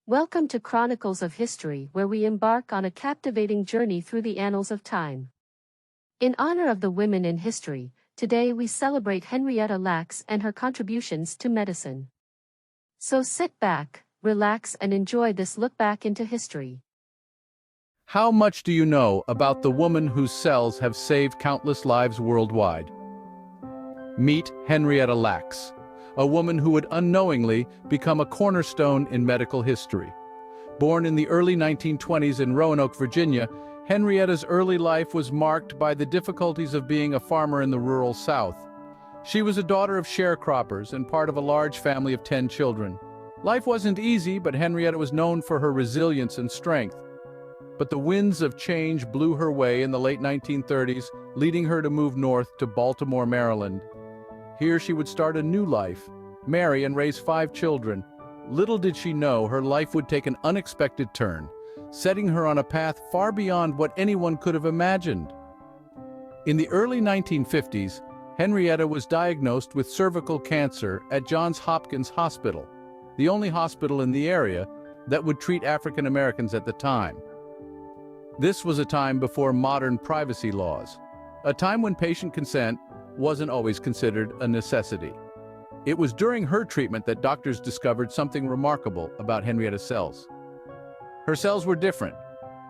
Welcome to Chronicles of History, where we embark on a captivating journey through the annals of time. In honor of the women in history, today we celebrate Henrietta Lacks and her contributions to medicine. So sit back, relax, and enjoy this look back into history. How much do you know about the woman whose cells have saved countless lives worldwide? Meet Henrietta Lacks, a woman who would unknowingly become a cornerstone in medical history. Born in the early 1920s in Roanoke, Virginia, Henrietta's early life was marked by the difficulties of being a farmer in the rural South. She was a daughter of sharecroppers and part of a large family of 10 children. Life wasn't easy, but Henrietta was known for her resilience and strength. But the winds of change blew her way in the late 1930s, leading her to move north to Baltimore, Maryland. Here she would start a new life, marry and raise 5 children. Little did she know her life would take an unexpected turn, setting her on a path far beyond what anyone could have imagined. In the early 1950s, Henrietta was diagnosed with cervical cancer at Johns Hopkins Hospital, the only hospital in the area that would treat African Americans at the time. This was a time before modern privacy laws, a time when patient consent wasn't always considered a necessity. It was during her treatment that doctors discovered something remarkable about Henrietta's cells. Her cells were different.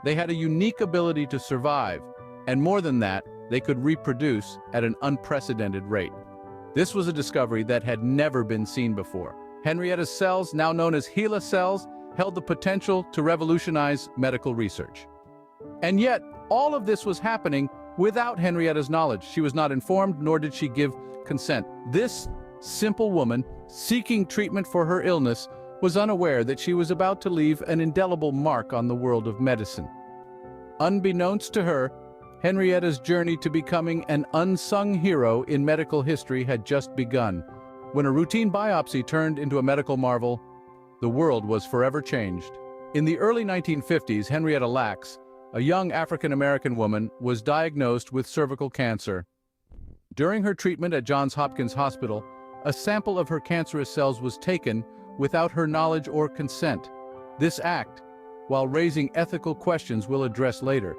They had a unique ability to survive, and more than that, they could reproduce at an unprecedented rate. This was a discovery that had never been seen before. Henrietta's cells, now known as HeLa cells, held the potential to revolutionize medical research. And yet, all of this was happening without Henrietta's knowledge. She was not informed, nor did she give consent. This simple woman, seeking treatment for her illness, was unaware that she was about to leave an indelible mark on the world of medicine. Unbeknownst to her, Henrietta's journey to becoming an unsung hero in medical history had just begun. When a routine biopsy turned into a medical marvel, the world was forever changed. In the early 1950s, Henrietta Lacks, a young African-American woman, was diagnosed with cervical cancer. During her treatment at Johns Hopkins Hospital, a sample of her cancerous cells was taken without her knowledge or consent. This act, while raising ethical questions we'll address later,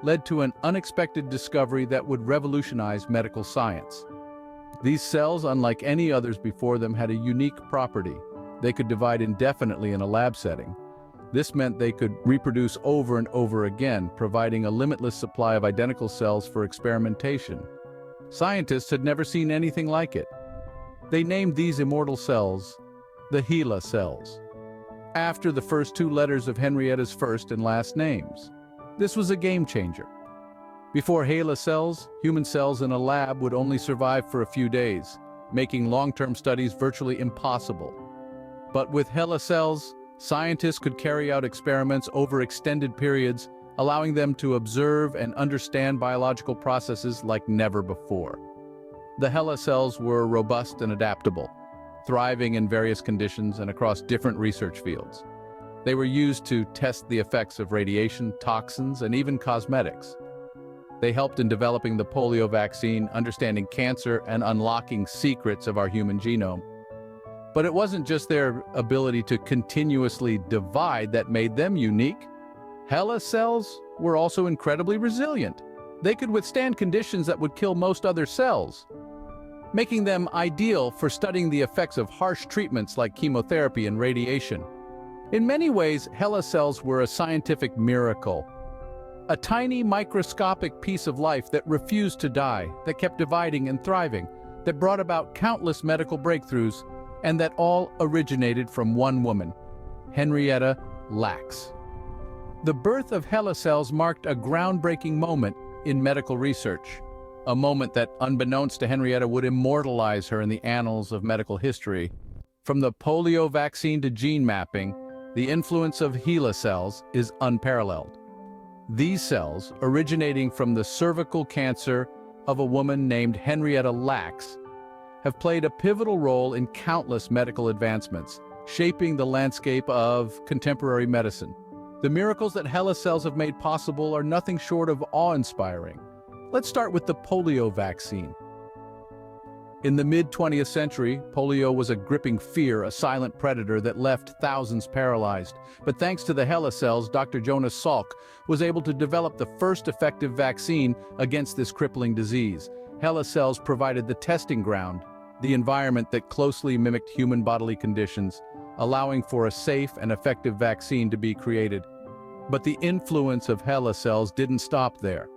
led to an unexpected discovery that would revolutionize medical science. These cells, unlike any others before them, had a unique property. They could divide indefinitely in a lab setting. This meant they could reproduce over and over again, providing a limitless supply of identical cells for experimentation. Scientists had never seen anything like it. They named these immortal cells the HeLa cells, after the first 2 letters of Henrietta's first and last names. This was a game changer. Before HeLa cells, human cells in a lab would only survive for a few days, making long-term studies virtually impossible. But with HeLa cells, scientists could carry out experiments over extended periods, allowing them to observe and understand biological processes like never before. The HeLa cells were robust and adaptable, thriving in various conditions and across different research fields. They were used to test the effects of radiation, toxins, and even cosmetics. They helped in developing the polio vaccine, understanding cancer, and unlocking secrets of our human genome. But it wasn't just their ability to continuously divide that made them unique. HeLa cells were also incredibly resilient. They could withstand conditions that would kill most other cells, making them ideal for studying the effects of harsh treatments like chemotherapy and radiation. In many ways, HeLa cells were a scientific miracle. A tiny microscopic piece of life that refused to die, that kept dividing and thriving, that brought about countless medical breakthroughs, and that all originated from one woman, Henrietta Lacks. The birth of HeLa cells marked a groundbreaking moment in medical research, a moment that, unbeknownst to Henrietta, would immortalize her in the annals of medical history. From the polio vaccine to gene mapping, the influence of HeLa cells is unparalleled. These cells, originating from the cervical cancer of a woman named Henrietta Lacks, have played a pivotal role in countless medical advancements, shaping the landscape of contemporary medicine. The miracles that HeLa cells have made possible are nothing short of awe-inspiring. Let's start with the polio vaccine. In the mid-20th century, polio was a gripping fear, a silent predator that left thousands paralyzed. But thanks to the HeLa cells, Dr. Jonas Salk was able to develop the first effective vaccine against this crippling disease. HeLa cells provided the testing ground, the environment that closely mimicked human bodily conditions, allowing for a safe and effective vaccine to be created. But the influence of HeLa cells didn't stop there.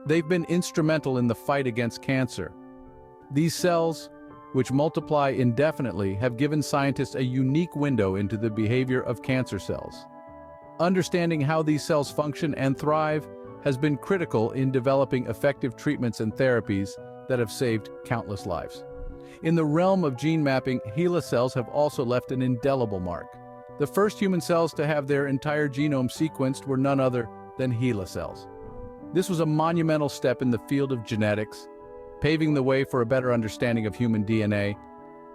They've been instrumental in the fight against cancer. These cells, which multiply indefinitely, have given scientists a unique window into the behavior of cancer cells. Understanding how these cells function and thrive has been critical in developing effective treatments and therapies that have saved countless lives. In the realm of gene mapping, HeLa cells have also left an indelible mark. The first human cells to have their entire genome sequenced were none other than HeLa cells. This was a monumental step in the field of genetics, paving the way for a better understanding of human DNA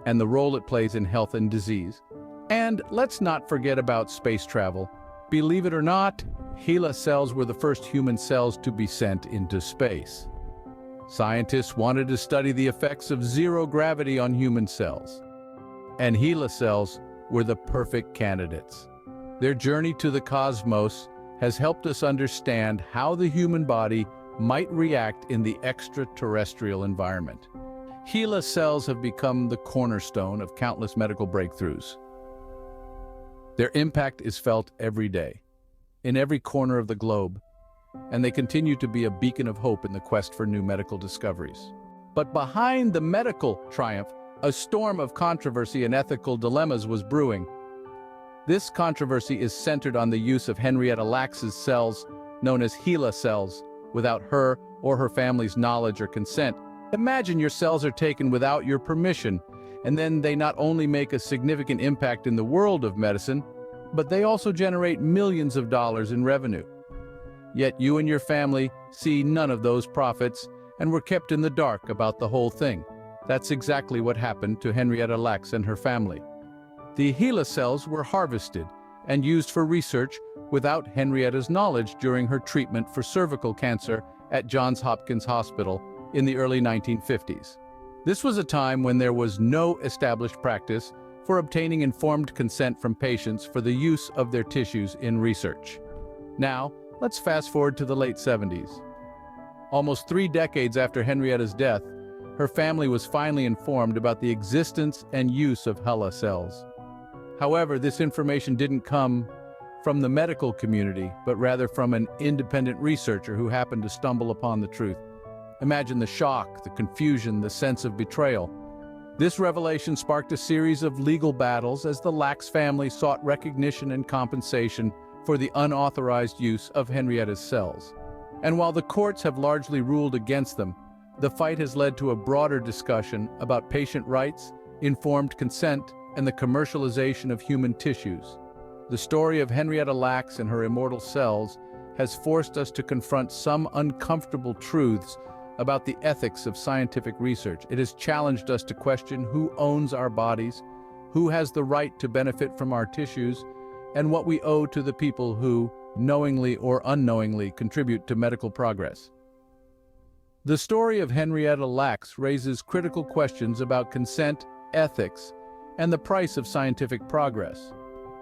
and the role it plays in health and disease. And let's not forget about space travel. Believe it or not, HeLa cells were the first human cells to be sent into space. Scientists wanted to study the effects of zero gravity on human cells, and HeLa cells were the perfect candidates. Their journey to the cosmos has helped us understand how the human body might react in the extraterrestrial environment. HeLa cells have become the cornerstone of countless medical breakthroughs. Their impact is felt every day, in every corner of the globe, and they continue to be a beacon of hope in the quest for new medical discoveries. But behind the medical triumph, a storm of controversy and ethical dilemmas was brewing. This controversy is centered on the use of Henrietta Lacks's cells, known as HeLa cells, without her or her family's knowledge or consent. Imagine your cells are taken without your permission, and then they not only make a significant impact in the world of medicine, but they also generate millions of dollars in revenue. Yet you and your family see none of those profits and were kept in the dark about the whole thing. That's exactly what happened to Henrietta Lacks and her family. The HeLa cells were harvested and used for research without Henrietta's knowledge during her treatment for cervical cancer at Johns Hopkins Hospital in the early 1950s. This was a time when there was no established practice for obtaining informed consent from patients for the use of their tissues in research. Now, let's fast forward to the late 70s. Almost 3 decades after Henrietta's death, her family was finally informed about the existence and use of HeLa cells. However, this information didn't come from the medical community, but rather from an independent researcher who happened to stumble upon the truth. Imagine the shock, the confusion, the sense of betrayal. This revelation sparked a series of legal battles as the Lacks family sought recognition and compensation for the unauthorized use of Henrietta's cells. And while the courts have largely ruled against them, the fight has led to a broader discussion about patient rights, informed consent, and the commercialization of human tissues. The story of Henrietta Lacks and her immortal cells has forced us to confront some uncomfortable truths about the ethics of scientific research. It has challenged us to question who owns our bodies, who has the right to benefit from our tissues, and what we owe to the people who, knowingly or unknowingly, contribute to medical progress. The story of Henrietta Lacks raises critical questions about consent, ethics, and the price of scientific progress.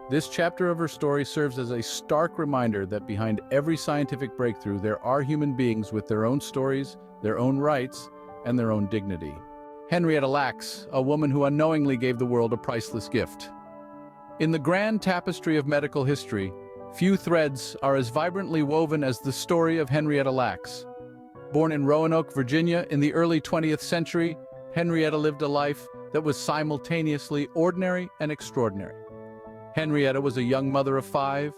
This chapter of her story serves as a stark reminder that behind every scientific breakthrough there are human beings with their own stories, their own rights, and their own dignity. Henrietta Lacks, a woman who unknowingly gave the world a priceless gift. In the grand tapestry of medical history, few threads are as vibrantly woven as the story of Henrietta Lacks. Born in Roanoke, Virginia in the early 20th century, Henrietta lived a life that was simultaneously ordinary and extraordinary. Henrietta was a young mother of 5,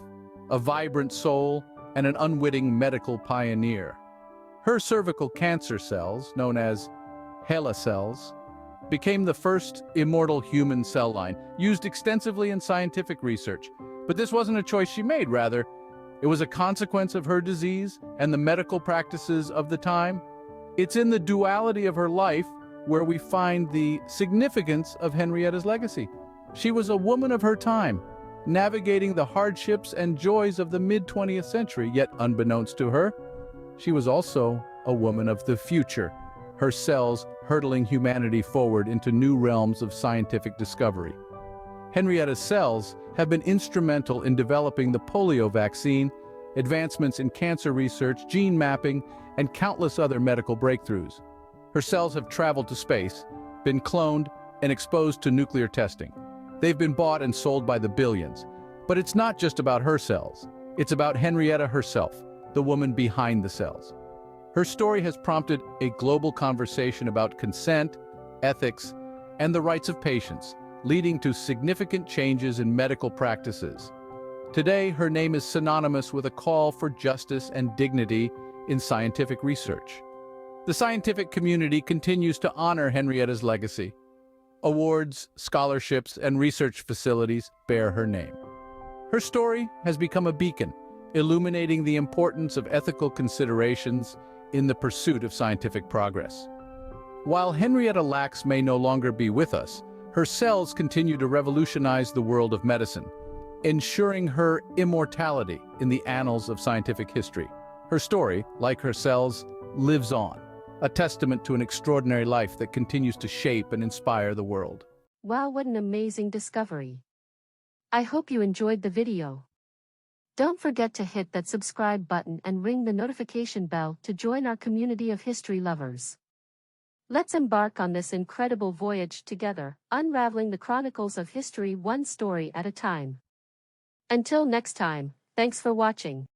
a vibrant soul, and an unwitting medical pioneer. Her cervical cancer cells, known as HeLa cells, became the first immortal human cell line, used extensively in scientific research. But this wasn't a choice she made, rather, it was a consequence of her disease and the medical practices of the time. It's in the duality of her life where we find the significance of Henrietta's legacy. She was a woman of her time, navigating the hardships and joys of the mid-20th century, yet unbeknownst to her, she was also a woman of the future. Her cells hurtling humanity forward into new realms of scientific discovery. Henrietta's cells have been instrumental in developing the polio vaccine, advancements in cancer research, gene mapping, and countless other medical breakthroughs. Her cells have traveled to space, been cloned, and exposed to nuclear testing. They've been bought and sold by the billions. But it's not just about her cells. It's about Henrietta herself, the woman behind the cells. Her story has prompted a global conversation about consent, ethics, and the rights of patients, leading to significant changes in medical practices. Today, her name is synonymous with a call for justice and dignity in scientific research. The scientific community continues to honor Henrietta's legacy. Awards, scholarships, and research facilities bear her name. Her story has become a beacon, illuminating the importance of ethical considerations in the pursuit of scientific progress. While Henrietta Lacks may no longer be with us, her cells continue to revolutionize the world of medicine, ensuring her immortality in the annals of scientific history. Her story, like her cells, lives on, a testament to an extraordinary life that continues to shape and inspire the world. Wow, what an amazing discovery. I hope you enjoyed the video. Don't forget to hit that subscribe button and ring the notification bell to join our community of history lovers. Let's embark on this incredible voyage together, unraveling the chronicles of history one story at a time. Until next time, thanks for watching.